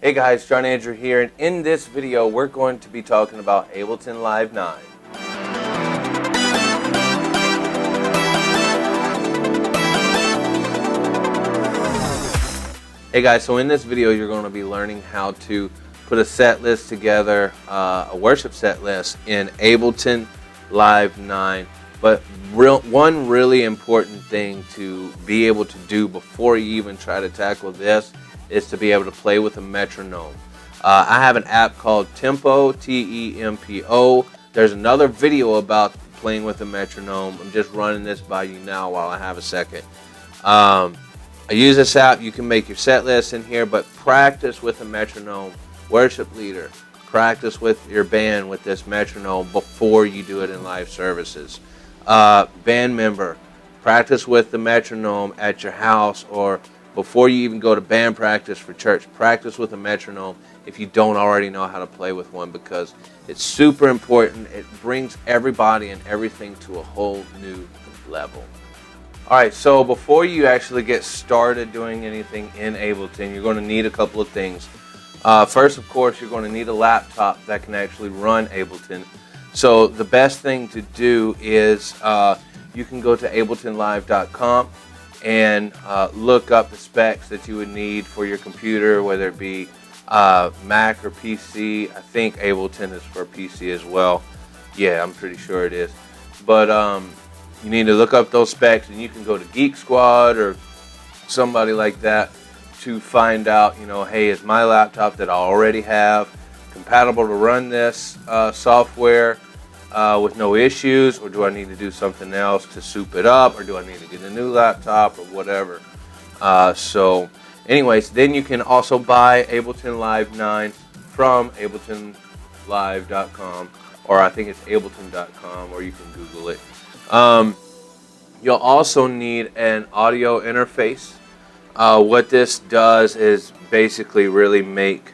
Hey guys, John Andrew here, and in this video we're going to be talking about Ableton Live 9. Hey guys, so in this video you're going to be learning how to put a set list together, a worship set list in Ableton Live 9. But one really important thing to be able to do before you even try to tackle this is to be able to play with a metronome. I have an app called Tempo, T-E-M-P-O. There's another video about playing with a metronome. I'm just running this by you now while I have a second. I use this app. You can make your set list in here, but practice with a metronome. Worship leader, practice with your band with this metronome before you do it in live services. Band member, practice with the metronome at your house, or before you even go to band practice for church, practice with a metronome if you don't already know how to play with one, because it's super important. It brings everybody and everything to a whole new level. Alright, so before you actually get started doing anything in Ableton, you're going to need a couple of things. First, of course, you're going to need a laptop that can actually run Ableton. So the best thing to do is you can go to abletonlive.com and look up the specs that you would need for your computer, whether it be Mac or PC. I think Ableton is for PC as well. Yeah, I'm pretty sure it is. But you need to look up those specs, and you can go to Geek Squad or somebody like that to find out, hey, is my laptop that I already have compatible to run this software with no issues, or do I need to do something else to soup it up, or do I need to get a new laptop or whatever. So anyways, then you can also buy Ableton Live 9 from abletonlive.com, or I think it's ableton.com, or you can Google it. You'll also need an audio interface. What this does is basically really make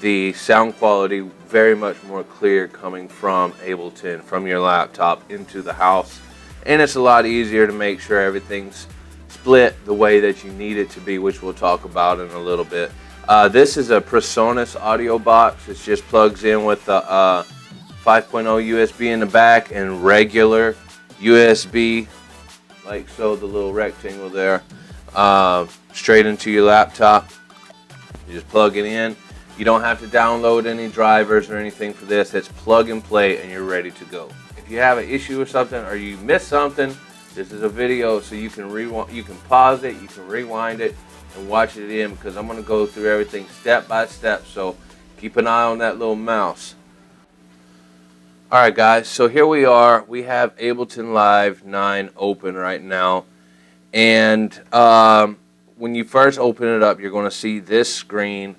the sound quality very much more clear coming from Ableton, from your laptop into the house. And it's a lot easier to make sure everything's split the way that you need it to be, which we'll talk about in a little bit. This is a PreSonus audio box. It just plugs in with the 5.0 USB in the back and regular USB, like so, the little rectangle there, straight into your laptop. You just plug it in. You don't have to download any drivers or anything for this. It's plug and play and you're ready to go. If you have an issue or something, or you missed something, this is a video, so you can pause it, you can rewind it and watch it in, because I'm going to go through everything step by step, so keep an eye on that little mouse. Alright guys, so here we are. We have Ableton Live 9 open right now, and when you first open it up, you're going to see this screen.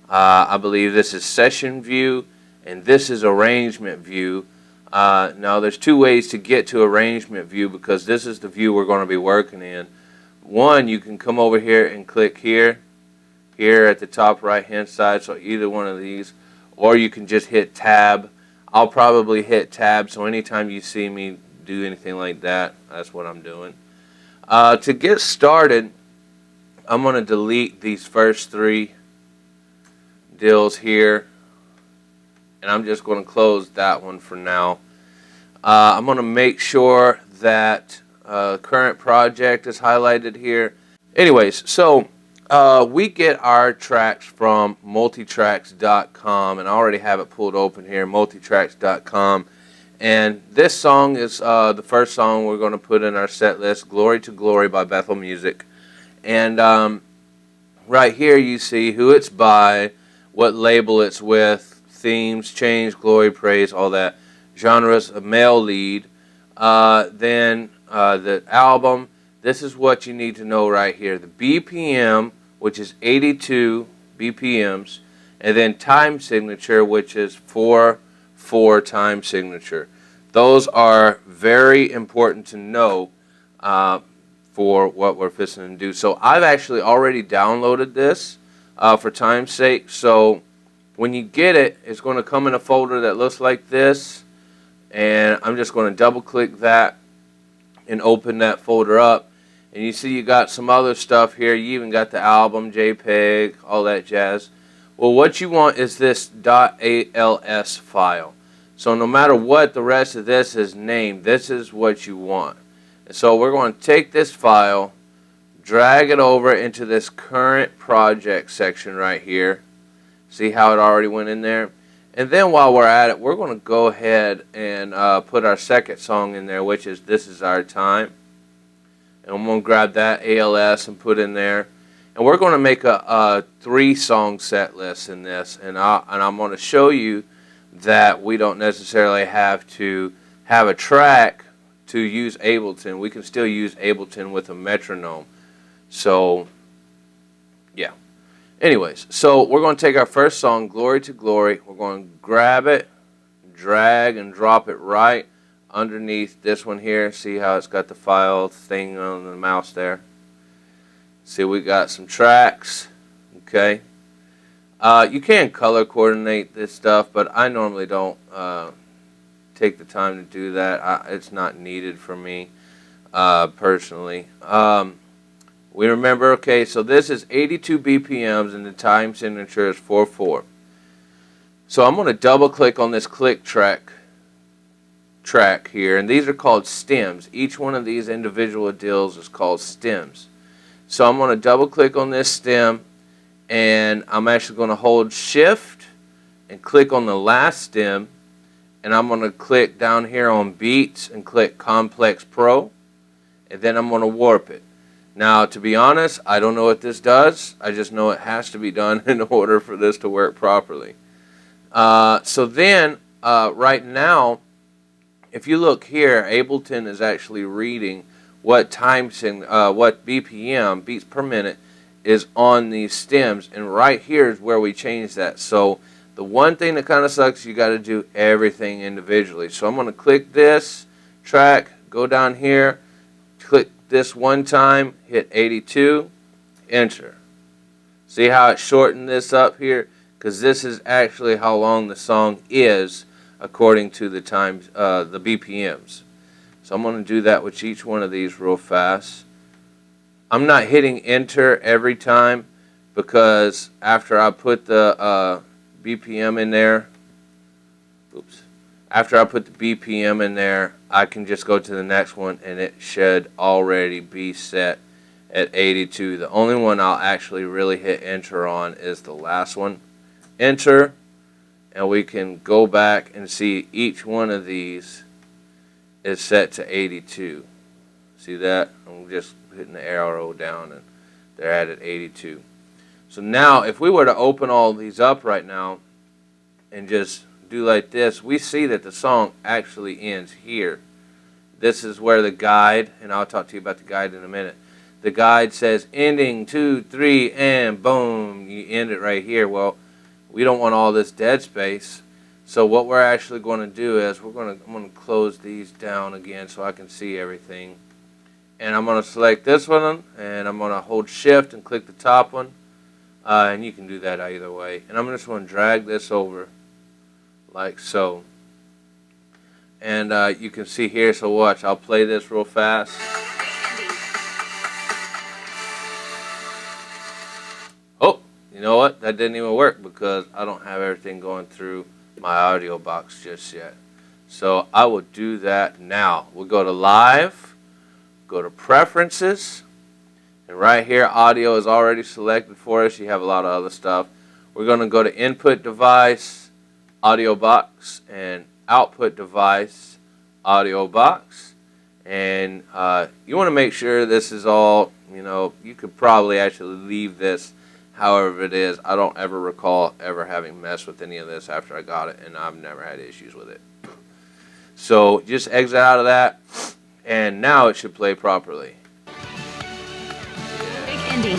I believe this is session view, and this is arrangement view. Now there's two ways to get to arrangement view, because this is the view we're going to be working in. One, you can come over here and click here at the top right hand side, so either one of these, or you can just hit tab. I'll probably hit tab, so anytime you see me do anything like that, that's what I'm doing. To get started, I'm going to delete these first three deals here, and I'm just going to close that one for now. I'm going to make sure that current project is highlighted here. Anyways, so we get our tracks from multitracks.com, and I already have it pulled open here, multitracks.com. And this song is the first song we're going to put in our set list, Glory to Glory by Bethel Music. And right here you see who it's by, what label it's with, themes, change, glory, praise, all that. Genres, a male lead. Then the album. This is what you need to know right here. The BPM, which is 82 BPMs, and then time signature, which is 4/4 time signature. Those are very important to know for what we're fixing to do. So I've actually already downloaded this for time's sake. So when you get it, it's going to come in a folder that looks like this, and I'm just going to double click that and open that folder up. And you see you got some other stuff here. You even got the album, JPEG, all that jazz. Well, what you want is this .als file. So no matter what the rest of this is named, this is what you want. And so we're going to take this file, drag it over into this current project section right here. See how it already went in there? And then while we're at it, we're going to go ahead and put our second song in there, which is This Is Our Time. And I'm going to grab that ALS and put in there. And we're going to make a 3-song set list in this. And I'm going to show you that we don't necessarily have to have a track to use Ableton. We can still use Ableton with a metronome. So, yeah. Anyways, so we're going to take our first song, Glory to Glory. We're going to grab it, drag and drop it right underneath this one here. See how it's got the file thing on the mouse there? See, we got some tracks. Okay. You can color coordinate this stuff, but I normally don't take the time to do that. It's not needed for me personally. We remember, okay, so this is 82 BPMs and the time signature is 4/4. So I'm going to double click on this click track here, and these are called stems. Each one of these individual deals is called stems. So I'm going to double click on this stem, and I'm actually going to hold shift and click on the last stem, and I'm going to click down here on beats and click Complex Pro, and then I'm going to warp it. Now, to be honest, I don't know what this does. I just know it has to be done in order for this to work properly. So then, right now, if you look here, Ableton is actually reading what what BPM, beats per minute, is on these stems, and right here is where we change that. So the one thing that kind of sucks, you got to do everything individually. So I'm going to click this track, go down here, click this one time, hit 82, enter. See how it shortened this up here? Because this is actually how long the song is according to the times, the BPMs. So I'm going to do that with each one of these real fast. I'm not hitting enter every time because after I put the BPM in there, after I put the BPM in there, I can just go to the next one and it should already be set at 82. The only one I'll actually really hit enter on is the last one. Enter, and we can go back and see each one of these is set to 82. See that? I'm just hitting the arrow down and they're at 82. So now if we were to open all these up right now and just do like this, we see that the song actually ends here. This is where the guide, and I'll talk to you about the guide in a minute. The guide says ending 2, 3, and boom, you end it right here. Well, we don't want all this dead space. So what we're actually going to do is I'm going to close these down again so I can see everything. And I'm going to select this one, and I'm going to hold shift and click the top one. And you can do that either way. And I'm just going to drag this over like so. And you can see here, so watch, I'll play this real fast. Oh, you know what? That didn't even work because I don't have everything going through my audio box just yet. So I will do that now. We'll go to live, go to preferences, and right here audio is already selected for us. You have a lot of other stuff. We're going to go to input device, audio box, and output device, audio box. And you want to make sure this is all, you could probably actually leave this however it is. I don't ever recall ever having messed with any of this after I got it, and I've never had issues with it. So just exit out of that, and now it should play properly. Big ending.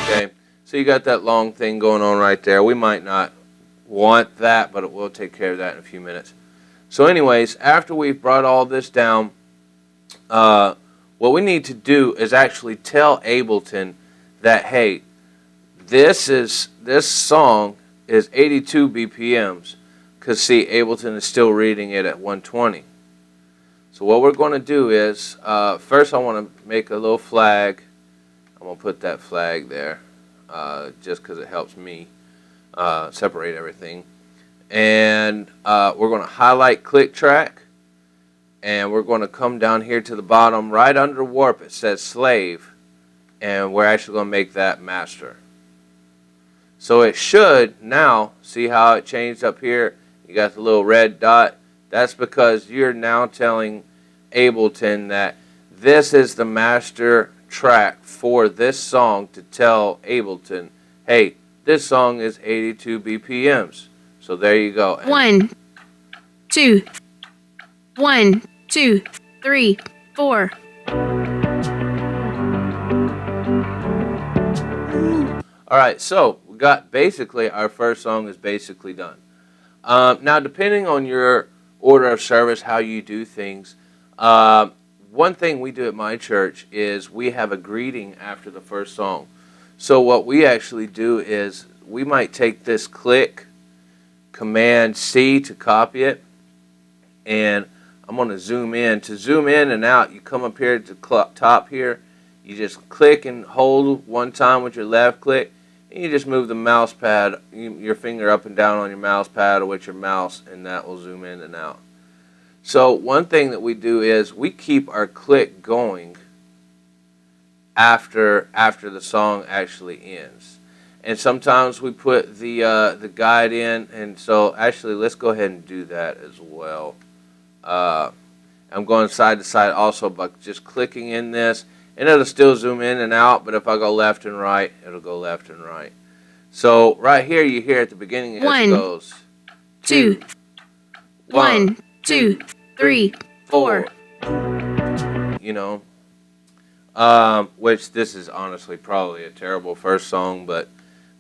Okay, so you got that long thing going on right there. We might not want that, but we'll take care of that in a few minutes. So anyways, after we've brought all this down, what we need to do is actually tell Ableton that, hey, this song is 82 BPMs, because see, Ableton is still reading it at 120. So what we're going to do is, first I want to make a little flag, going to put that flag there just because it helps me separate everything. And we're going to highlight click track. And we're going to come down here to the bottom right under warp. It says slave. And we're actually going to make that master. So it should now, see how it changed up here? You got the little red dot. That's because you're now telling Ableton that this is the master track for this song to tell Ableton, hey, this song is 82 BPMs. So there you go. And 1, 2, 1, 2, 3, 4. all right, so we got basically our first song is basically done. Now, depending on your order of service, how you do things, one thing we do at my church is we have a greeting after the first song. So what we actually do is we might take this click, Command C to copy it, and I'm going to zoom in. To zoom in and out, you come up here to the top here, you just click and hold one time with your left click, and you just move the mouse pad, your finger up and down on your mouse pad or with your mouse, and that will zoom in and out. So one thing that we do is we keep our click going after the song actually ends. And sometimes we put the guide in, and so actually let's go ahead and do that as well. I'm going side to side also by just clicking in this, and it'll still zoom in and out, but if I go left and right, it'll go left and right. So right here you hear at the beginning it goes 2, 1, 2, 3, 4. You know, which this is honestly probably a terrible first song, but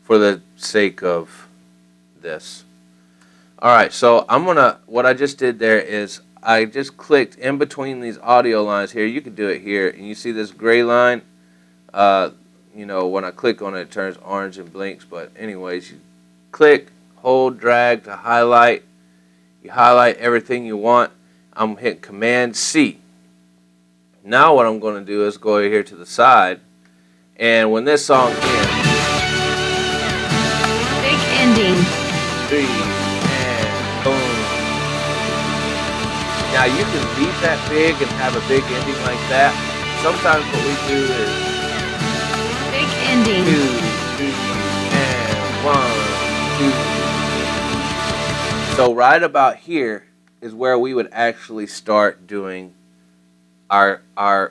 for the sake of this. Alright, so what I just did there is I just clicked in between these audio lines here. You can do it here, and you see this gray line. You know, when I click on it, it turns orange and blinks, but anyways, you click, hold, drag to highlight. You highlight everything you want. I'm hitting Command C. Now what I'm going to do is go here to the side, and when this song ends, big ending. 3, and boom. Now you can beat that big and have a big ending like that. Sometimes what we do is big ending. 2, 3, and 1, 2. So right about here is where we would actually start doing our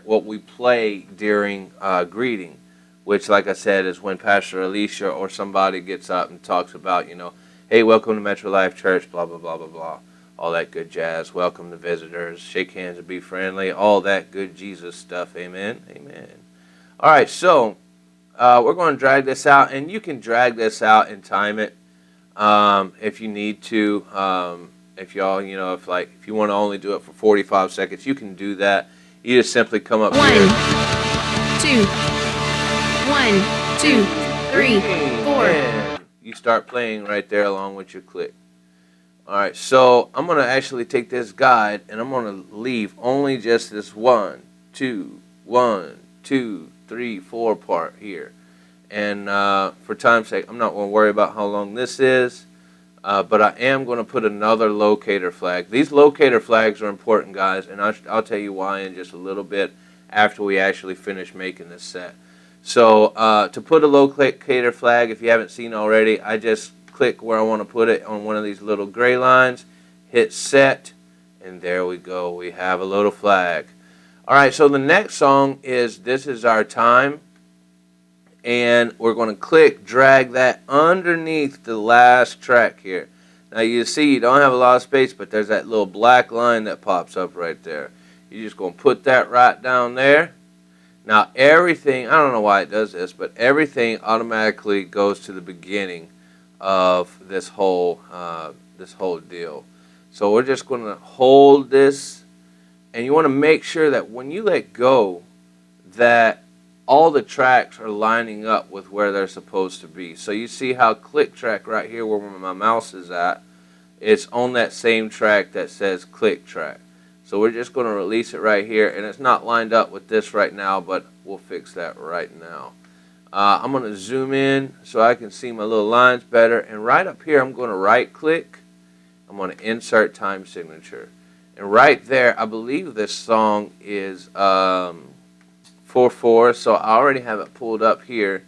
what we play during greeting, which, like I said, is when Pastor Alicia or somebody gets up and talks about, you know, hey, welcome to Metro Life Church, blah, blah, blah, blah, blah. All that good jazz. Welcome to visitors. Shake hands and be friendly. All that good Jesus stuff. Amen. Amen. All right, so we're going to drag this out, and you can drag this out and time it if you need to. If y'all, you know, if you want to only do it for 45 seconds, you can do that. You just simply come up 1, here. 2, 1, 2, 3, 4. And you start playing right there along with your click. Alright, so I'm going to actually take this guide and I'm going to leave only just this 1, 2, 1, 2, 3, 4 part here. And for time's sake, I'm not going to worry about how long this is, but I am going to put another locator flag. These locator flags are important, guys, and I'll tell you why in just a little bit after we actually finish making this set. So to put a locator flag, if you haven't seen already, I just click where I want to put it on one of these little gray lines, hit set, and there we go. We have a little flag. Alright, so the next song is This Is Our Time, and we're going to click, drag that underneath the last track here. Now you see you don't have a lot of space, but there's that little black line that pops up right there. You're just going to put that right down there. Now everything, I don't know why it does this, but everything automatically goes to the beginning of this whole deal. So we're just going to hold this, and you want to make sure that when you let go, that all the tracks are lining up with where they're supposed to be. So you see how click track right here where my mouse is at, it's on that same track that says click track. So we're just going to release it right here, and it's not lined up with this right now, but we'll fix that right now. I'm going to zoom in so I can see my little lines better. And right up here, I'm going to right click. I'm going to insert time signature. And right there, I believe this song is 4/4. So I already have it pulled up here.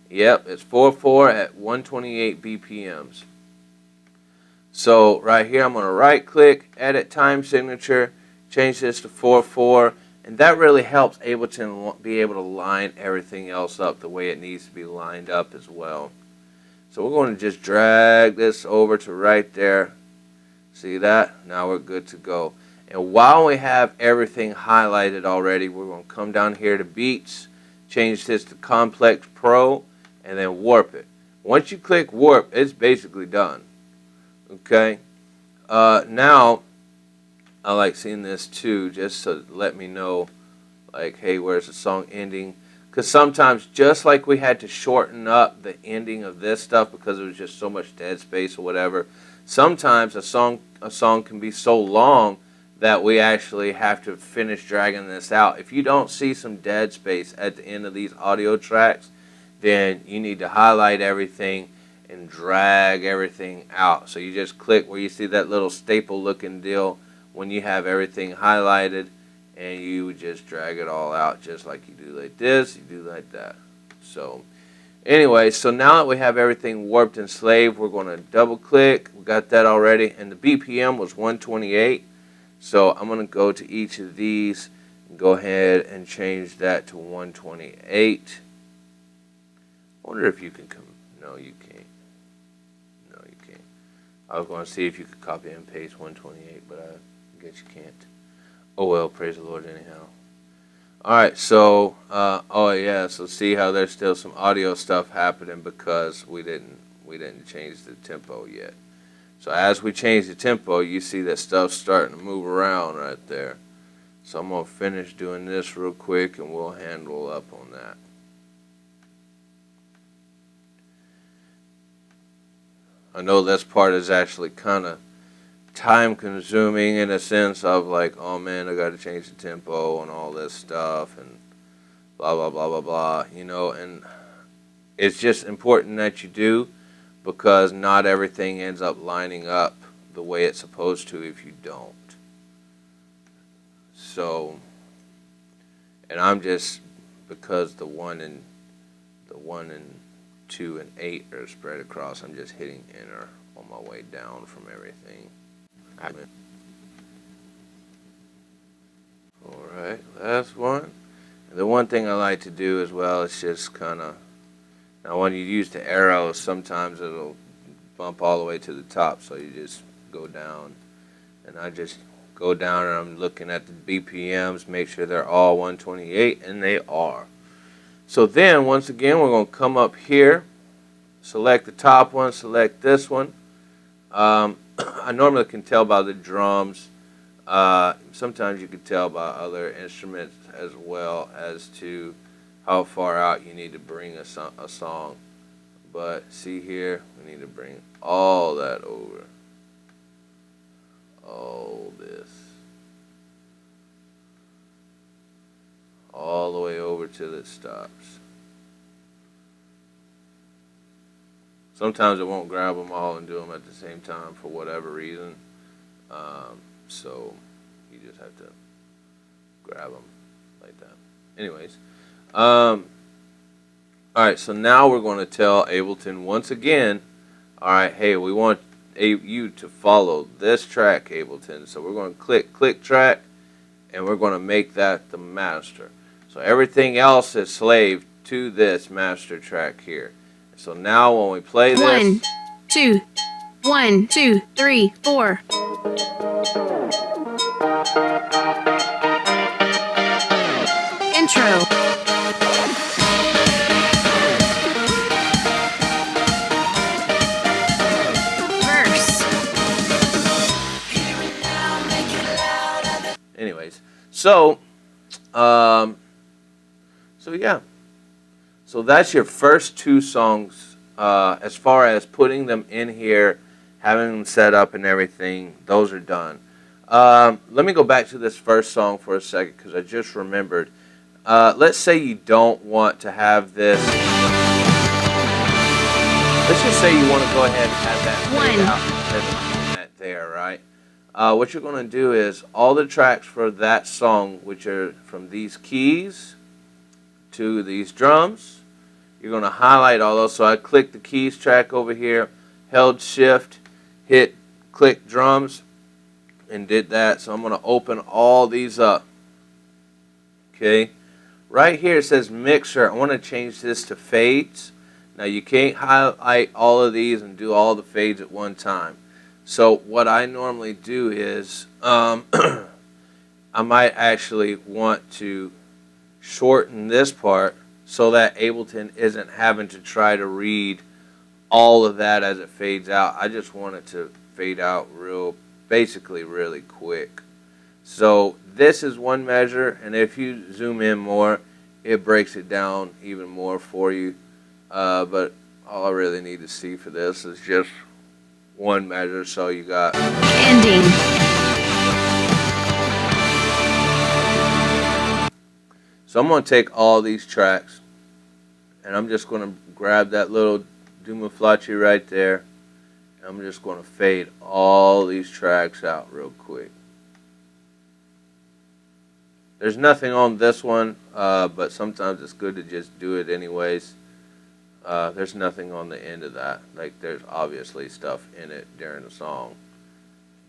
Yep, it's 4/4 at 128 BPMs. So right here, I'm going to right click, edit time signature, change this to 4/4. And that really helps Ableton be able to line everything else up the way it needs to be lined up as well. So we're going to just drag this over to right there. See that? Now we're good to go. And while we have everything highlighted already, we're going to come down here to Beats, change this to Complex Pro, and then warp it. Once you click warp, it's basically done. Okay? Now, I like seeing this too, just to let me know, like, hey, where's the song ending? Because sometimes, just like we had to shorten up the ending of this stuff because it was just so much dead space or whatever, sometimes a song can be so long that we actually have to finish dragging this out. If you don't see some dead space at the end of these audio tracks, then you need to highlight everything and drag everything out. So you just click where you see that little staple looking deal when you have everything highlighted, and you just drag it all out just like you do like this, you do like that. So anyway, so now that we have everything warped and slaved, we're going to double click. We got that already, and the BPM was 128. So I'm going to go to each of these and go ahead and change that to 128. I wonder if you can come. No, you can't. No, you can't. I was going to see if you could copy and paste 128, but I guess you can't. Oh well, praise the Lord anyhow. Alright, so oh yeah, so see how there's still some audio stuff happening because we didn't change the tempo yet. So as we change the tempo, you see that stuff's starting to move around right there. So I'm going to finish doing this real quick and we'll handle up on that. I know this part is actually kind of time consuming in a sense of like, oh man, I got to change the tempo and all this stuff and blah, blah, blah, blah, blah, you know, and it's just important that you do because not everything ends up lining up the way it's supposed to if you don't. So, and I'm just, because the 1 and 2 and 8 are spread across, I'm just hitting enter on my way down from everything. Alright, last one. And the one thing I like to do as well is just kind of, now when you use the arrows, sometimes it'll bump all the way to the top, so you just go down. And I just go down and I'm looking at the BPMs, make sure they're all 128, and they are. So then, once again, we're going to come up here, select the top one, select this one. I normally can tell by the drums. Sometimes you can tell by other instruments as well as to how far out you need to bring a song. But see here, we need to bring all that over. All this. All the way over till it stops. Sometimes it won't grab them all and do them at the same time for whatever reason. So you just have to grab them like that. Anyways. Alright, so now we're going to tell Ableton once again, alright, hey, we want you to follow this track, Ableton. So we're going to click track, and we're going to make that the master. So everything else is slaved to this master track here. So now when we play this, 1, 2, 1, 2, 3, 4. Intro. Verse. anyways, so yeah. So that's your first two songs. As far as putting them in here, having them set up and everything, those are done. Let me go back to this first song for a second because I just remembered. Let's say you don't want to have this let's just say you want to go ahead and have that fade One. out instead of doing that there, right? What you're going to do is all the tracks for that song, which are from these keys to these drums, you're going to highlight all those. So I clicked the keys track over here, held shift, hit click drums, and did that. So I'm going to open all these up. Okay. Right here it says mixer. I want to change this to fades. Now you can't highlight all of these and do all the fades at one time. So what I normally do is I might actually want to shorten this part so that Ableton isn't having to try to read all of that as it fades out. I just want it to fade out basically really quick. So this is one measure, and if you zoom in more, it breaks it down even more for you. But all I really need to see for this is just one measure. So you got Ending. So I'm going to take all these tracks, and I'm just going to grab that little Dumaflachi right there, and I'm just going to fade all these tracks out real quick. There's nothing on this one, but sometimes it's good to just do it anyways. There's nothing on the end of that. Like, there's obviously stuff in it during the song.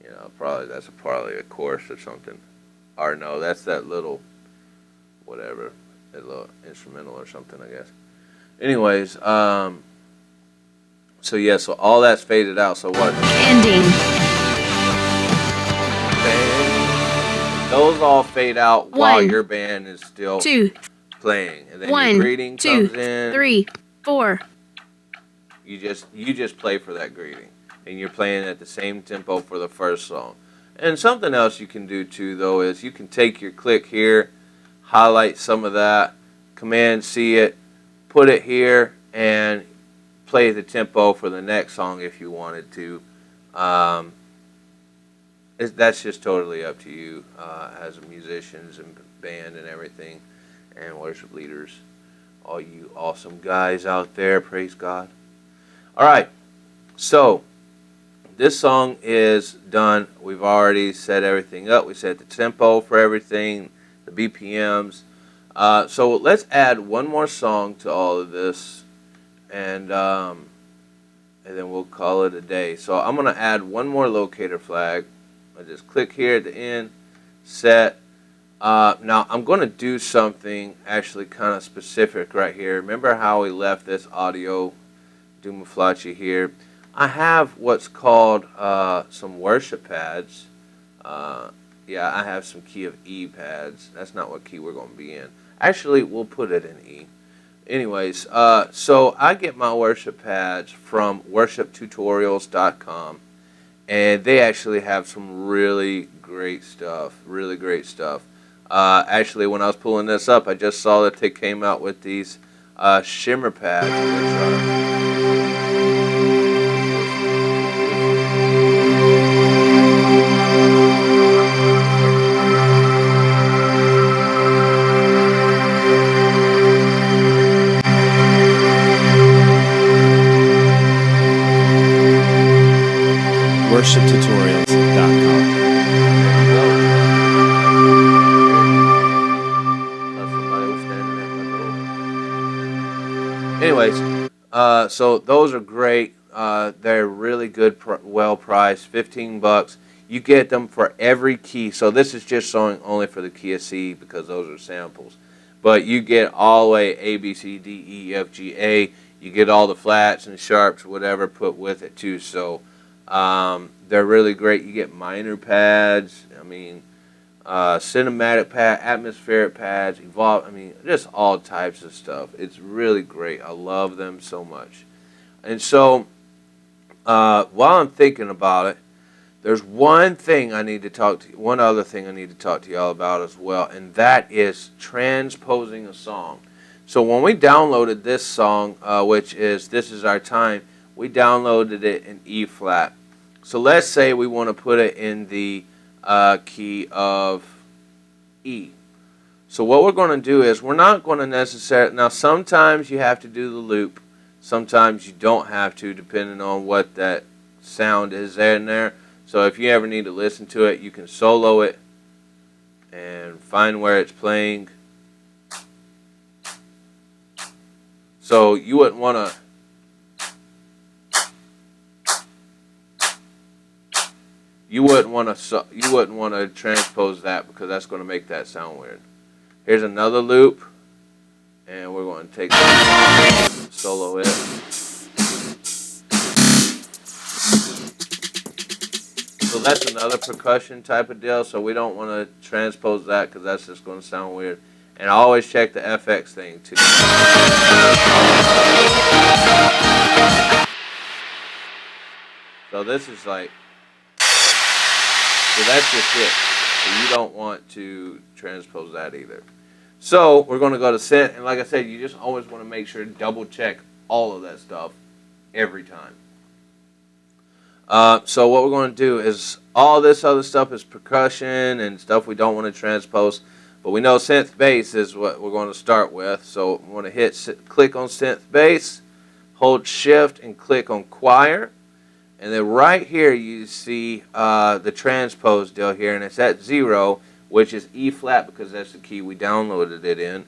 You know, that's probably a chorus or something. Or no, that's that little whatever, a little instrumental or something, I guess. Anyways, so yeah, so all that's faded out. So what? Ending. Those all fade out while One, your band is still two, playing, and then one, your greeting two, comes in. 3, 4. You just play for that greeting, and you're playing at the same tempo for the first song. And something else you can do too, though, is you can take your click here, highlight some of that, Command C it, put it here, and play the tempo for the next song if you wanted to. That's just totally up to you as musicians and band and everything, and worship leaders, all you awesome guys out there. Praise God. All right, so this song is done. We've already set everything up. We set the tempo for everything, the BPMs. So let's add one more song to all of this, and then we'll call it a day. So I'm going to add one more locator flag. I just click here at the end, set. Now I'm going to do something actually kind of specific right here. Remember how we left this audio Dumaflachi here? I have what's called some worship pads. Yeah, I have some key of E pads. That's not what key we're going to be in. Actually, we'll put it in E. Anyways, so I get my worship pads from worshiptutorials.com, and they actually have some really great stuff. Really great stuff. Actually, when I was pulling this up, I just saw that they came out with these shimmer pads, which are worshiptutorials.com. Anyways, so those are great. They're really good, well priced, $15. You get them for every key. So this is just showing only for the key of C because those are samples. But you get all the way A, B, C, D, E, F, G, A. You get all the flats and sharps, whatever, put with it too. So they're really great. You get minor pads. I mean, cinematic pad, atmospheric pads, evolve. I mean, just all types of stuff. It's really great. I love them so much. And so, while I'm thinking about it, there's one other thing I need to talk to y'all about as well, and that is transposing a song. So when we downloaded this song, which is "This Is Our Time," we downloaded it in E flat. So let's say we want to put it in the key of E. So what we're going to do is we're not going to necessarily, now sometimes you have to do the loop, Sometimes you don't have to, depending on what that sound is in there. So if you ever need to listen to it, you can solo it and find where it's playing. So you wouldn't want to transpose that, because that's going to make that sound weird. Here's another loop, and we're going to take solo it. So that's another percussion type of deal. So we don't want to transpose that, because that's just going to sound weird. And I always check the FX thing too. So this is like, so that's just it. So you don't want to transpose that either. So we're going to go to synth, and like I said, you just always want to make sure to double check all of that stuff every time. So what we're going to do is, all this other stuff is percussion and stuff we don't want to transpose, but we know synth bass is what we're going to start with. So we're going to click on synth bass, hold shift and click on choir, and then right here you see the transpose deal here, and it's at 0, which is E flat, because that's the key we downloaded it in.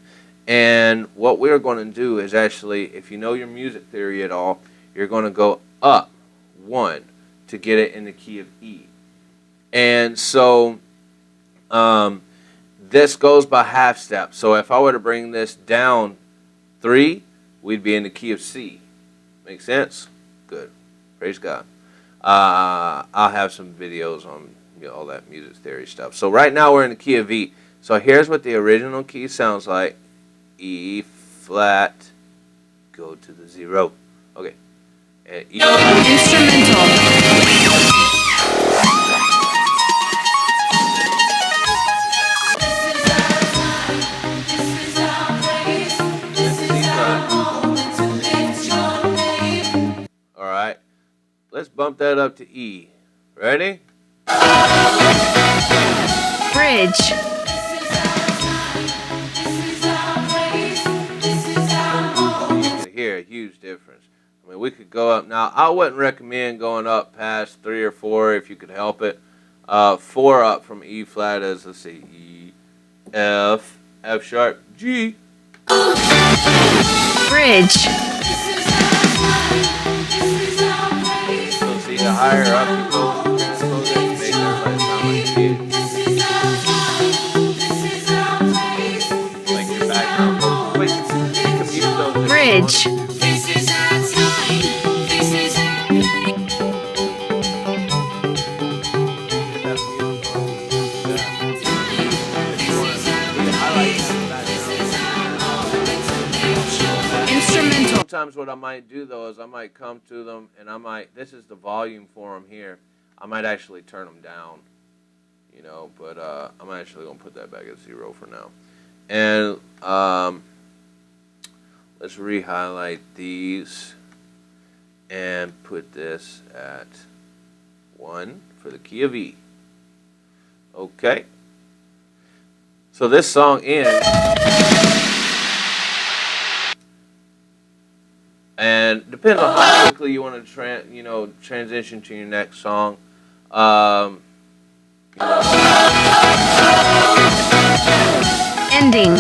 And what we're going to do is, actually, if you know your music theory at all, you're going to go up 1 to get it in the key of E. And so this goes by half steps. So if I were to bring this down 3, we'd be in the key of C. Make sense? Good. Praise God. I'll have some videos on all that music theory stuff. So right now we're in the key of E. So here's what the original key sounds like. E flat, go to the 0. Okay. And E. Instrumental. Alright. Let's bump that up to E. Ready? Bridge. You can hear a huge difference. I mean, we could go up. Now, I wouldn't recommend going up past 3 or 4 if you could help it. 4 up from E flat is, let's see, E, F, F sharp, G. Bridge. So see, the higher up you go, transpose it, make everybody sound like your background vocals. Wait, you can mute those if you Bridge. want. Instrumental. Sometimes what I might do, though, is I might come to them and I might, this is the volume for them here, I might actually turn them down, but I'm actually going to put that back at 0 for now. And let's re-highlight these and put this at 1 for the key of E. Okay. So this song ends. And depends on how quickly you want to transition to your next song. Ending.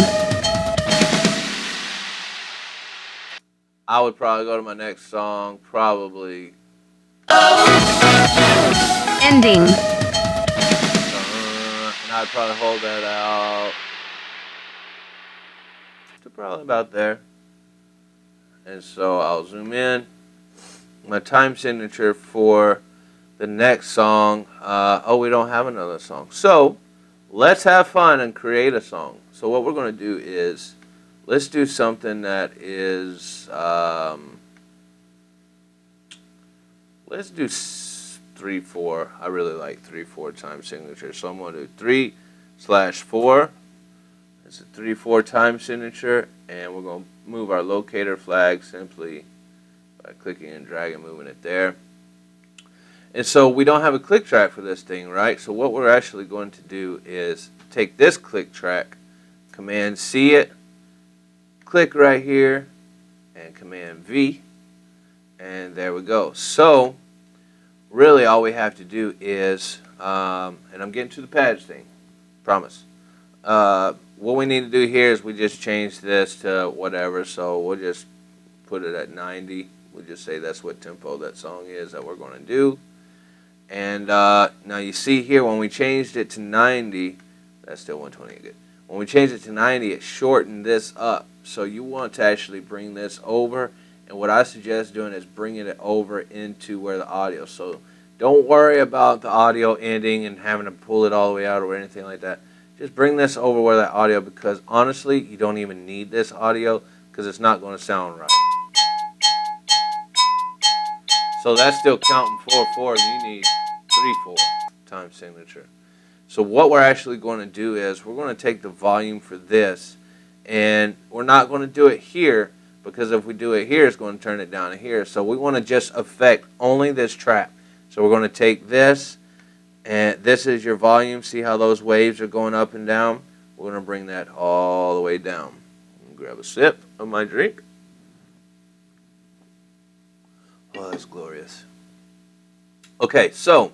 I would probably go to my next song, probably. Ending. And I'd probably hold that out to probably about there. And so I'll zoom in. My time signature for the next song. We don't have another song. So let's have fun and create a song. So what we're going to do is, let's do something that is, let's do 3/4. I really like 3/4 time signature. So I'm going to do 3/4. It's a 3/4 time signature, and we're going to move our locator flag simply by clicking and dragging, moving it there. And so we don't have a click track for this thing, right? So what we're actually going to do is take this click track, Command C it, click right here, and Command V, And there we go. So really all we have to do is, and I'm getting to the pads thing, promise. What we need to do here is we just change this to whatever. So we'll just put it at 90. We'll just say that's what tempo that song is that we're going to do. And now you see here when we changed it to 90, that's still 120 good. When we changed it to 90, it shortened this up. So you want to actually bring this over. And what I suggest doing is bringing it over into where the audio. So don't worry about the audio ending and having to pull it all the way out or anything like that. Just bring this over where that audio, because honestly, you don't even need this audio because it's not going to sound right. So that's still counting 4/4. You need 3/4 time signature. So what we're actually going to do is we're going to take the volume for this, and we're not going to do it here, because if we do it here, it's going to turn it down to here. So we want to just affect only this track. So we're going to take this, and this is your volume. See how those waves are going up and down? We're going to bring that all the way down. Grab a sip of my drink. Oh, that's glorious. Okay, so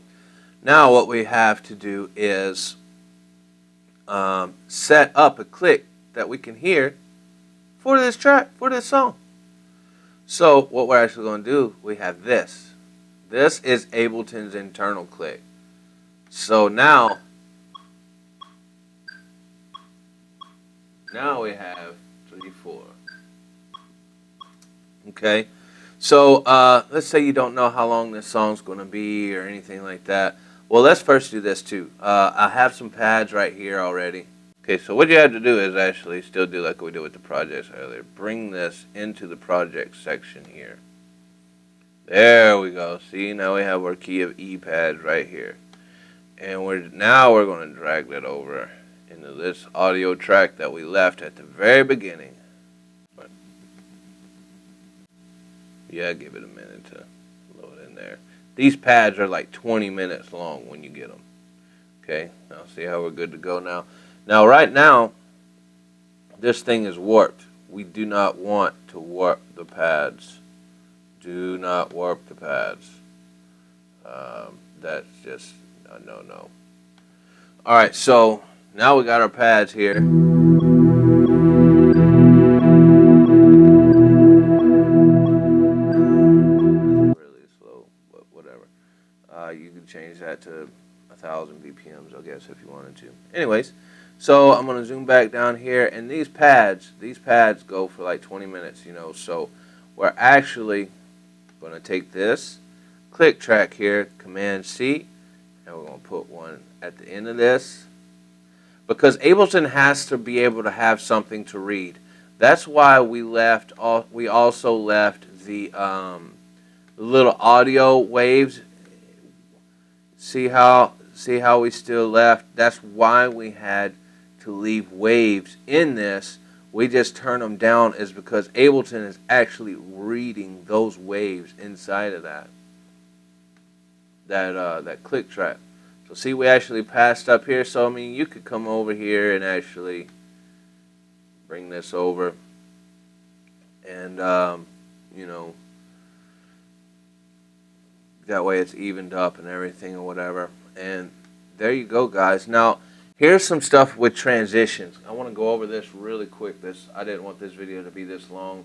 now what we have to do is set up a click that we can hear for this track, for this song. So what we're actually going to do, we have this. This is Ableton's internal click. So now we have 3/4. Okay. So let's say you don't know how long this song's going to be or anything like that. Well, let's first do this too. I have some pads right here already. Okay, so what you have to do is actually still do like we did with the projects earlier. Bring this into the project section here. There we go. See, now we have our key of E pads right here. And now we're going to drag that over into this audio track that we left at the very beginning. Yeah, give it a minute to load in there. These pads are like 20 minutes long when you get them. Okay, now see how we're good to go now. Now, right now, this thing is warped. We do not want to warp the pads. Do not warp the pads. That's just a no-no. All right, so now we got our pads here. Really slow, but whatever. You can change that to 1,000 BPMs, I guess, if you wanted to. Anyways, so I'm going to zoom back down here, and these pads go for like 20 minutes, you know. So we're actually going to take this click track here, Command C, and we're going to put one at the end of this, because Ableton has to be able to have something to read. That's why we also left the little audio waves. See how we still left? That's why we had to leave waves in this. We just turn them down is because Ableton is actually reading those waves inside of that click track. So see, we actually passed up here. So I mean, you could come over here and actually bring this over, and you know, that way it's evened up and everything or whatever. And there you go, guys. Now here's some stuff with transitions. I want to go over this really quick. I didn't want this video to be this long,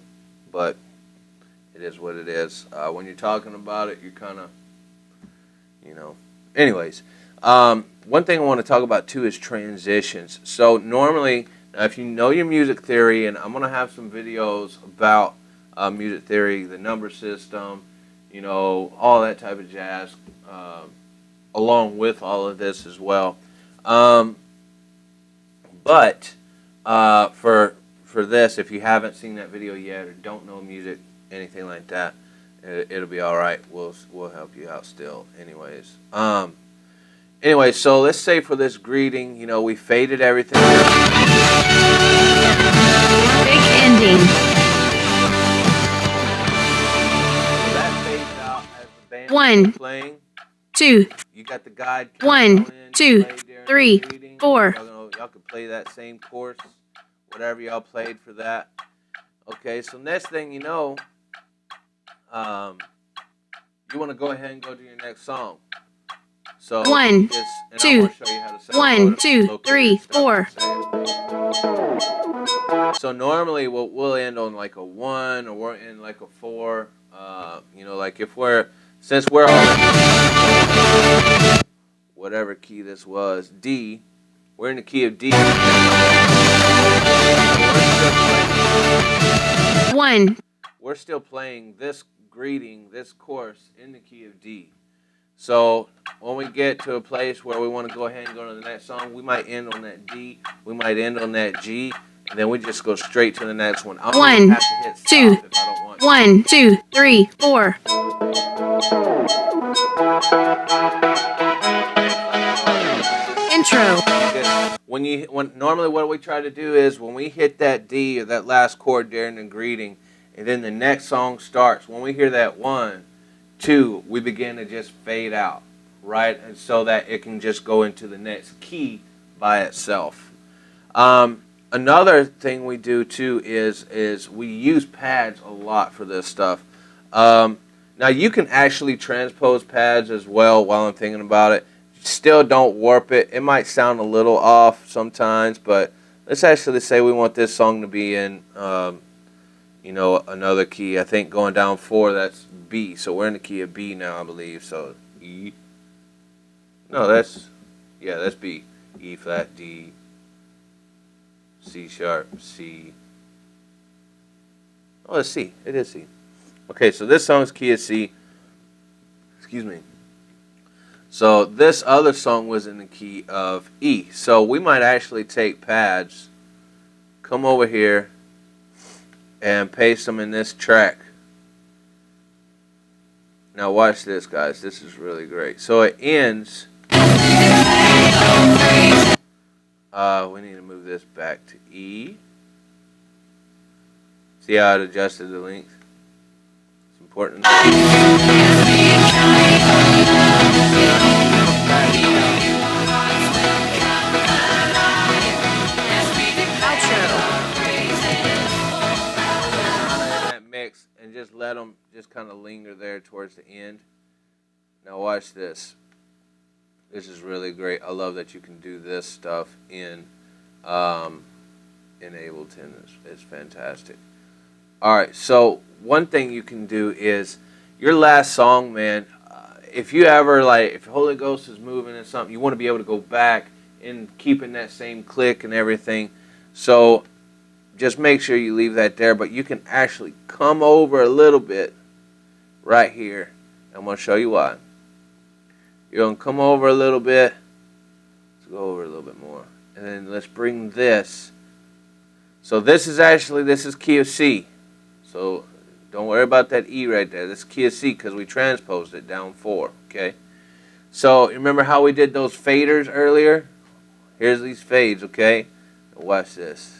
but it is what it is. When you're talking about it, you're kind of, you know. Anyways, one thing I want to talk about too is transitions. So normally, if you know your music theory, and I'm going to have some videos about music theory, the number system, you know, all that type of jazz, along with all of this as well. But for this, if you haven't seen that video yet or don't know music, anything like that, it'll be all right. We'll help you out still. Anyways, anyway, so let's say for this greeting, you know, we faded everything. Big ending. So that fades out as the band One, is playing. 2, You got the guide. 1, 2, 3, 4. Y'all can play that same course, whatever y'all played for that. Okay, so next thing you know, you want to go ahead and go to your next song. So One, just, and two, I'm gonna show you how to set up 1, 2, locate 3, and stuff 4. and say it. So normally we'll end on like a 1 or we're in like a 4. You know, like if since we're all whatever key this was, D, we're in the key of D. 1. We're still playing this greeting, this chorus in the key of D. So when we get to a place where we want to go ahead and go to the next song, we might end on that D, we might end on that G, and then we just go straight to the next one. I don't even have to hit stop 2, if I don't want to. 1, 2, 3, 4. Intro. Normally what we try to do is when we hit that D or that last chord during the greeting, and then the next song starts. When we hear that 1, 2, we begin to just fade out, right? And so that it can just go into the next key by itself. Another thing we do too is we use pads a lot for this stuff. Now you can actually transpose pads as well while I'm thinking about it. Still don't warp it. It might sound a little off sometimes, but let's actually say we want this song to be in you know, another key. I think going down 4, that's B. So we're in the key of B now, I believe. So E. No, that's B. E flat, D, C sharp, C. Oh, it's C. It is C. Okay, so this song's key of C. Excuse me. So this other song was in the key of E. So we might actually take pads, come over here, and paste them in this track. Now watch this, guys. This is really great. So it ends. We need to move this back to E. See how it adjusted the length? It's important. Mix and just let them just kind of linger there towards the end. Now watch this. This is really great. I love that you can do this stuff in Ableton. It's fantastic. All right, so one thing you can do is your last song, man. If you ever if the Holy Ghost is moving and something, you want to be able to go back and keeping that same click and everything. So just make sure you leave that there, but you can actually come over a little bit right here. I'm going to show you why. You're going to come over a little bit. Let's go over a little bit more. And then let's bring this. So this is key of C. So don't worry about that E right there. This is key of C because we transposed it down 4. Okay. So remember how we did those faders earlier? Here's these fades, okay? Watch this.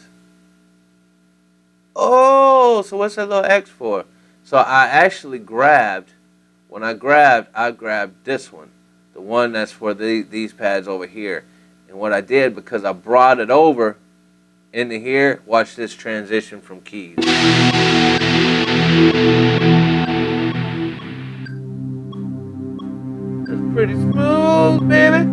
Oh, so what's that little X for? So I actually grabbed, I grabbed this one. The one that's for these pads over here. And what I did, because I brought it over into here, watch this transition from keys. That's pretty smooth, baby.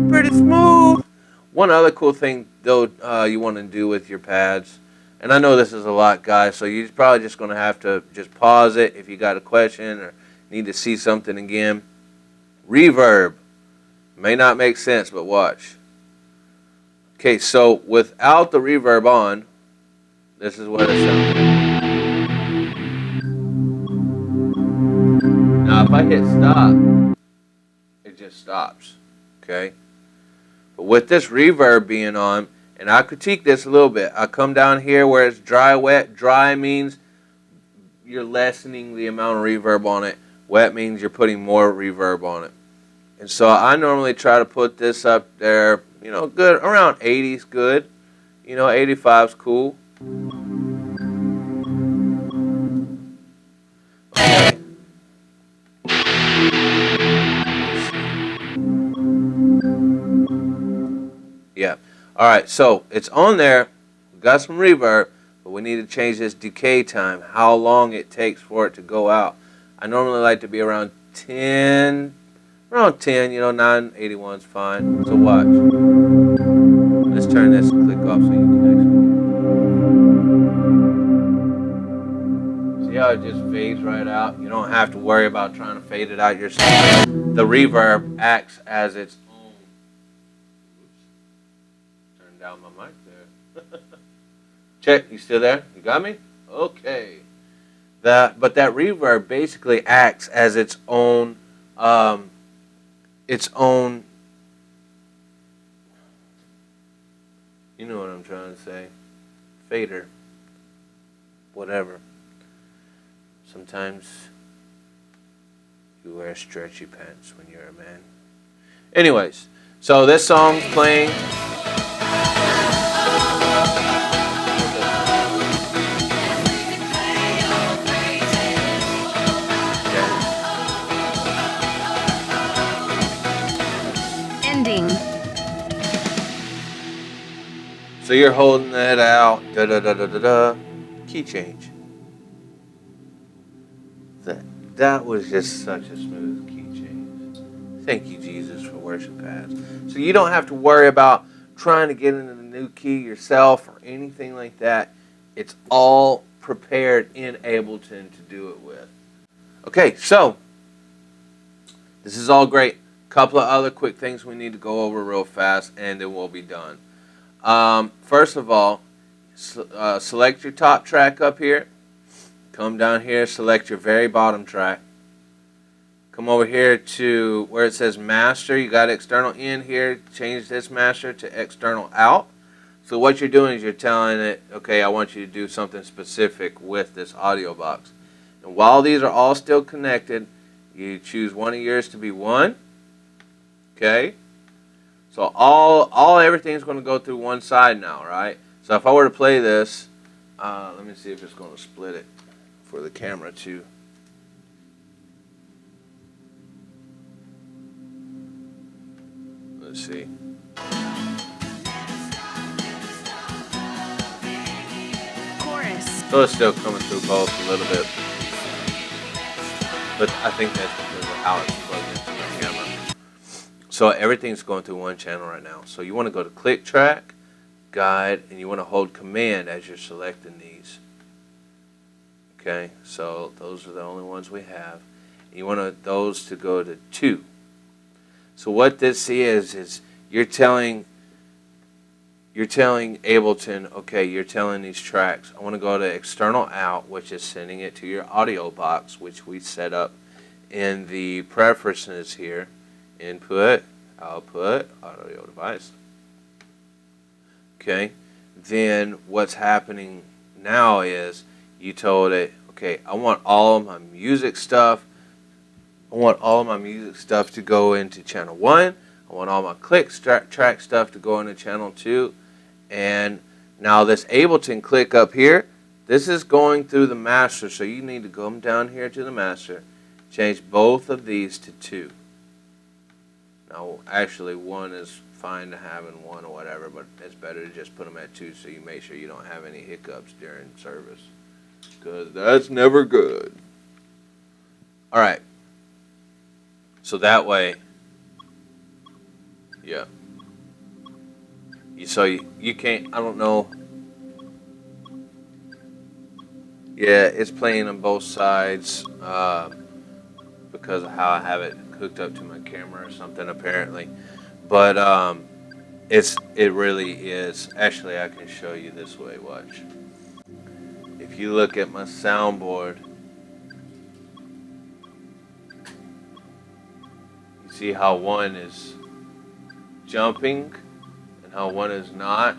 Pretty smooth. One other cool thing, though, you want to do with your pads, and I know this is a lot, guys, so you're probably just going to have to just pause it if you got a question or need to see something again. Reverb. May not make sense, but watch. Okay, so without the reverb on, this is what it sounds like. Now, if I hit stop, it just stops. Okay? But with this reverb being on, and I critique this a little bit. I come down here where it's dry, wet. Dry means you're lessening the amount of reverb on it. Wet means you're putting more reverb on it. And so I normally try to put this up there, you know, good, around 80 is good. You know, 85 is cool. Okay. Yeah. All right, so it's on there. We got some reverb, but we need to change this decay time, how long it takes for it to go out. I normally like to be around 10, around 10, 981 is fine. So watch. Let's turn this click off so you can actually see how it just fades right out. You don't have to worry about trying to fade it out yourself. The reverb acts as its own. Oops. Turn down my mic there. Check, you still there? You got me? Okay. But that reverb basically acts as its own you know what I'm trying to say, fader, whatever. Sometimes you wear stretchy pants when you're a man. Anyways, so this song's playing. Ending. So you're holding that out, da da da da da da, key change. That was just such a smooth key change. Thank you, Jesus, for worship pads. So you don't have to worry about trying to get into the new key yourself or anything like that. It's all prepared in Ableton to do it with. Okay, so this is all great. Couple of other quick things we need to go over real fast, and then we'll be done. First of all, select your top track up here. Come down here, select your very bottom track. Come over here to where it says master. You got external in here. Change this master to external out. So what you're doing is you're telling it, okay, I want you to do something specific with this audio box. And while these are all still connected, you choose one of yours to be 1. Okay? So everything's going to go through one side now, right? So if I were to play this, let me see if it's going to split it for the camera too. Let's see. Chorus. So it's still coming through both a little bit. But I think that's because of how it's plugged into the camera. So everything's going through one channel right now. So you want to go to click track, guide, and you want to hold command as you're selecting these. Okay, so those are the only ones we have. You want those to go to 2. So what this is you're telling Ableton, okay, you're telling these tracks, I want to go to external out, which is sending it to your audio box, which we set up in the preferences here. Input, output, audio device. Okay, then what's happening now is you told it, okay, I want all of my music stuff. I want all of my music stuff to go into channel 1. I want all my click track stuff to go into channel 2. And now this Ableton click up here, this is going through the master. So you need to come down here to the master, change both of these to 2. Now, actually, 1 is fine to have in 1 or whatever, but it's better to just put them at 2 so you make sure you don't have any hiccups during service, because that's never good. All right. So that way, yeah. So you can't, I don't know. Yeah, it's playing on both sides because of how I have it hooked up to my camera or something apparently. But it really is. Actually, I can show you this way. Watch. If you look at my soundboard, you see how 1 is jumping and how 1 is not.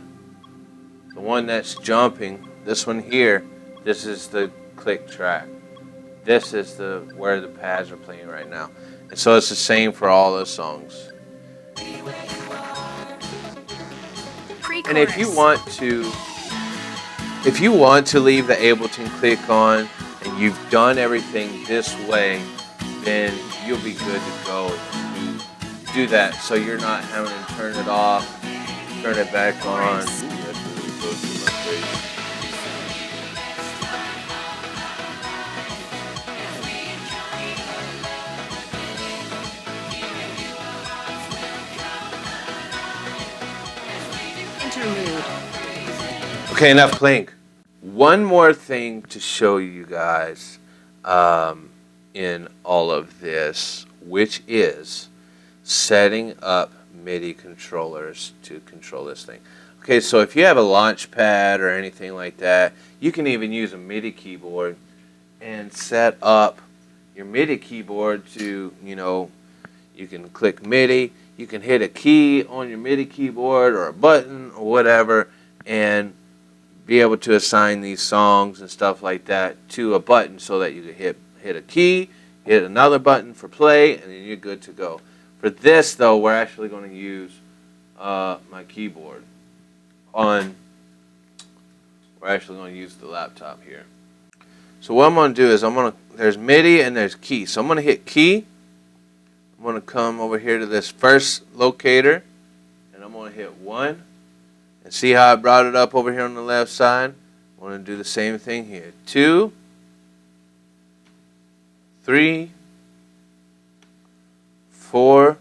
The one that's jumping, this one here, this is the click track. This is where the pads are playing right now. And so it's the same for all those songs. Pre-chorus. And if you want to leave the Ableton click on and you've done everything this way, then you'll be good to go to do that. So you're not having to turn it off, turn it back on. Ooh, that's really close to my face. Okay, enough playing. One more thing to show you guys in all of this, which is setting up MIDI controllers to control this thing. Okay, so if you have a launch pad or anything like that, you can even use a MIDI keyboard and set up your MIDI keyboard to, you can click MIDI, you can hit a key on your MIDI keyboard or a button or whatever, and be able to assign these songs and stuff like that to a button so that you can hit a key, hit another button for play, and then you're good to go. For this, though, we're actually going to use my keyboard. We're actually going to use the laptop here. So what I'm going to do is there's MIDI and there's key. So I'm going to hit key. I'm going to come over here to this first locator, and I'm going to hit 1. And see how I brought it up over here on the left side? I'm going to do the same thing here. 2, 3, 4.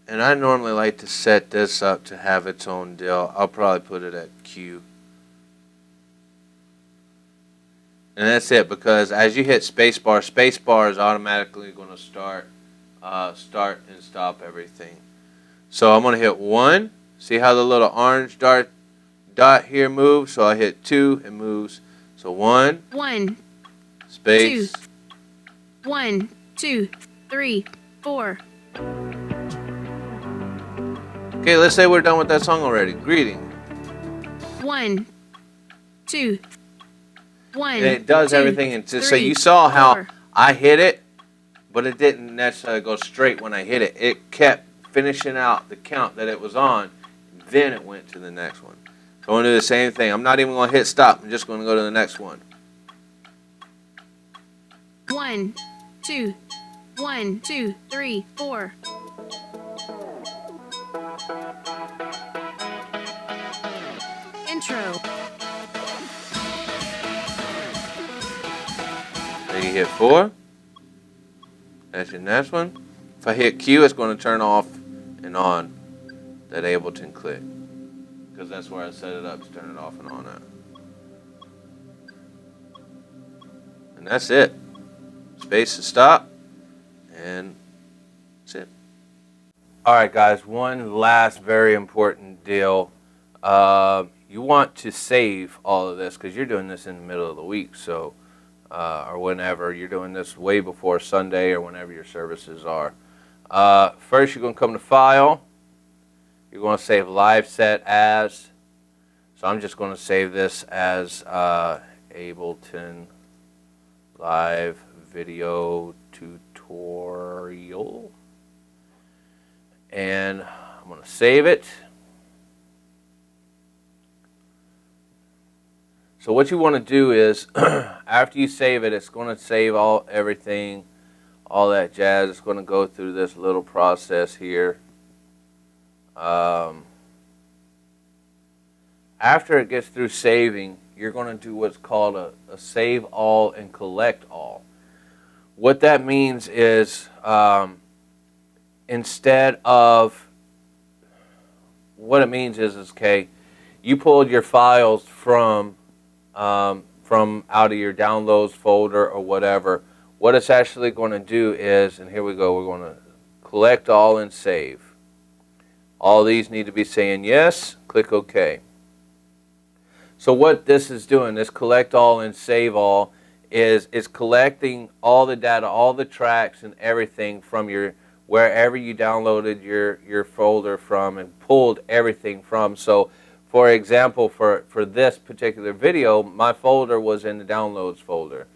And I normally like to set this up to have its own deal. I'll probably put it at Q. And that's it, because as you hit spacebar is automatically going to start and stop everything. So I'm going to hit 1. See how the little orange dot here moves? So I hit 2, it moves. So 1, space, 2, 1, 2, 3, 4. Okay, let's say we're done with that song already. Greeting. 1, 2, 1. And it does 2, everything. And so 3, you saw how 4. I hit it, but it didn't necessarily go straight when I hit it. It kept finishing out the count that it was on. Then it went to the next one. So I'm going to do the same thing. I'm not even going to hit stop. I'm just going to go to the next one. 1, 2, 1, 2, 3, 4. Intro. Then you hit 4. That's your next one. If I hit Q, it's going to turn off and on that Ableton click, because that's where I set it up to turn it off and on at. And that's it. Space to stop, and that's it. Alright guys, one last very important deal. You want to save all of this, because you're doing this in the middle of the week, so or whenever. You're doing this way before Sunday or whenever your services are. First, you're going to come to File. You're going to save Live Set As. So I'm just going to save this as Ableton Live Video Tutorial. And I'm going to save it. So what you want to do is, after you save it, it's going to save everything, all that jazz. It's going to go through this little process here. After it gets through saving, you're going to do what's called a save all and collect all. What that means is, instead of, what it means is okay, you pulled your files from out of your downloads folder or whatever. What it's actually going to do is, and here we go, we're going to collect all and save. All these need to be saying yes, click OK. So what this is doing, this collect all and save all, is collecting all the data, all the tracks and everything from wherever you downloaded your folder from and pulled everything from. So for example, for this particular video, my folder was in the downloads folder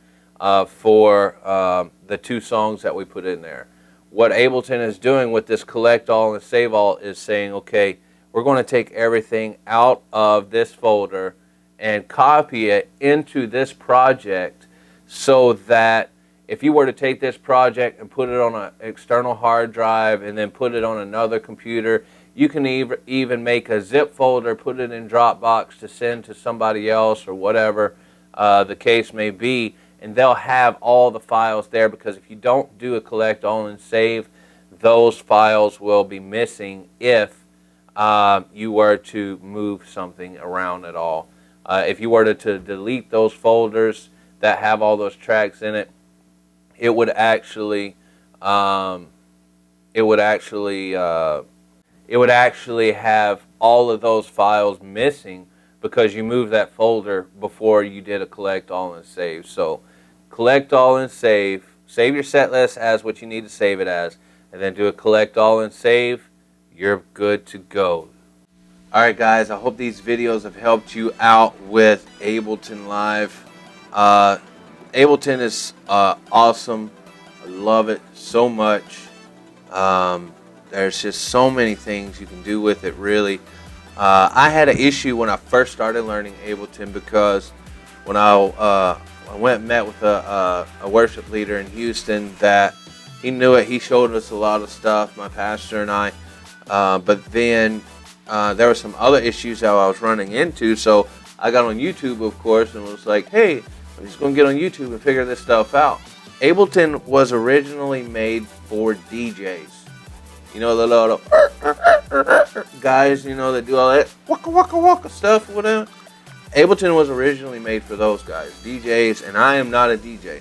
for the 2 songs that we put in there. What Ableton is doing with this collect all and save all is saying, okay, we're going to take everything out of this folder and copy it into this project, so that if you were to take this project and put it on an external hard drive and then put it on another computer, you can even make a zip folder, put it in Dropbox to send to somebody else or whatever the case may be, and they'll have all the files there, because if you don't do a collect all and save, those files will be missing if you were to move something around at all. If you were to delete those folders that have all those tracks in it, it would actually it would actually have all of those files missing because you moved that folder before you did a collect all and save. So collect all and save your set list as what you need to save it as, and then do a collect all and save. You're good to go. Alright guys, I hope these videos have helped you out with Ableton Live. Ableton is awesome. I love it so much. There's just so many things you can do with it, really. I had an issue when I first started learning Ableton because when I went and met with a worship leader in Houston, that he knew it. He showed us a lot of stuff, my pastor and I. But then there were some other issues that I was running into, so I got on YouTube, of course, and was like, hey, I'm just going to get on YouTube and figure this stuff out. Ableton was originally made for DJs. You know, the little guys, you know, that do all that waka waka waka stuff, whatever. Ableton was originally made for those guys, DJs, and I am not a DJ.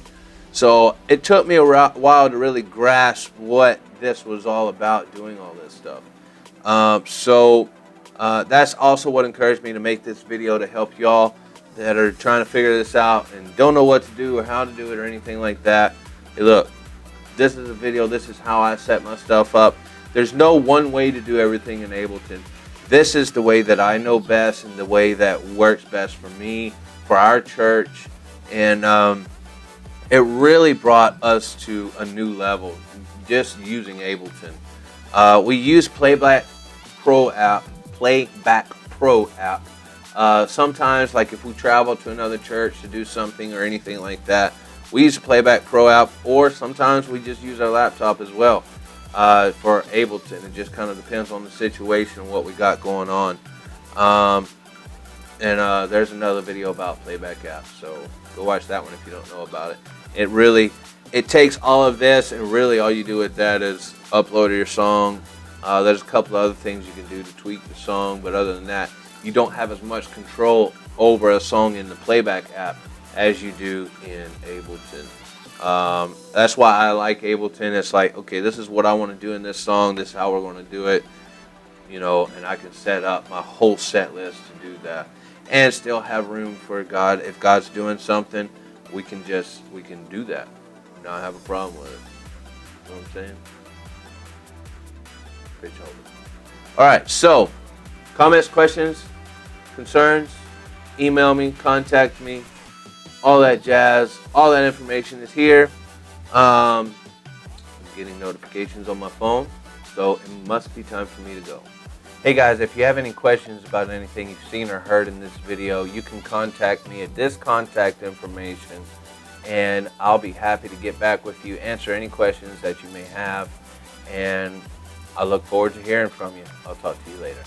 So it took me a while to really grasp what this was all about, doing all this stuff. That's also what encouraged me to make this video, to help y'all that are trying to figure this out and don't know what to do or how to do it or anything like that. Hey, look, this is a video. This is how I set my stuff up. There's no one way to do everything in Ableton. This is the way that I know best and the way that works best for me, for our church, and it really brought us to a new level just using Ableton. We use Playback Pro app. Sometimes, like if we travel to another church to do something or anything like that, we use the Playback Pro app, or sometimes we just use our laptop as well for Ableton. It just kind of depends on the situation and what we got going on. There's another video about Playback apps, so go watch that one if you don't know about it. It takes all of this, and really all you do with that is upload your song. There's a couple of other things you can do to tweak the song, but other than that, you don't have as much control over a song in the Playback app as you do in Ableton. That's why I like Ableton. It's like, okay, this is what I want to do in this song. This is how we're going to do it, you know, and I can set up my whole set list to do that, and still have room for God. If God's doing something, we can do that. Not have a problem with it. You know what I'm saying? All right, so comments, questions, concerns, email me, contact me, all that jazz. All that information is here. I'm getting notifications on my phone, so it must be time for me to go. Hey guys, if you have any questions about anything you've seen or heard in this video, you can contact me at this contact information, and I'll be happy to get back with you, answer any questions that you may have, and I look forward to hearing from you. I'll talk to you later.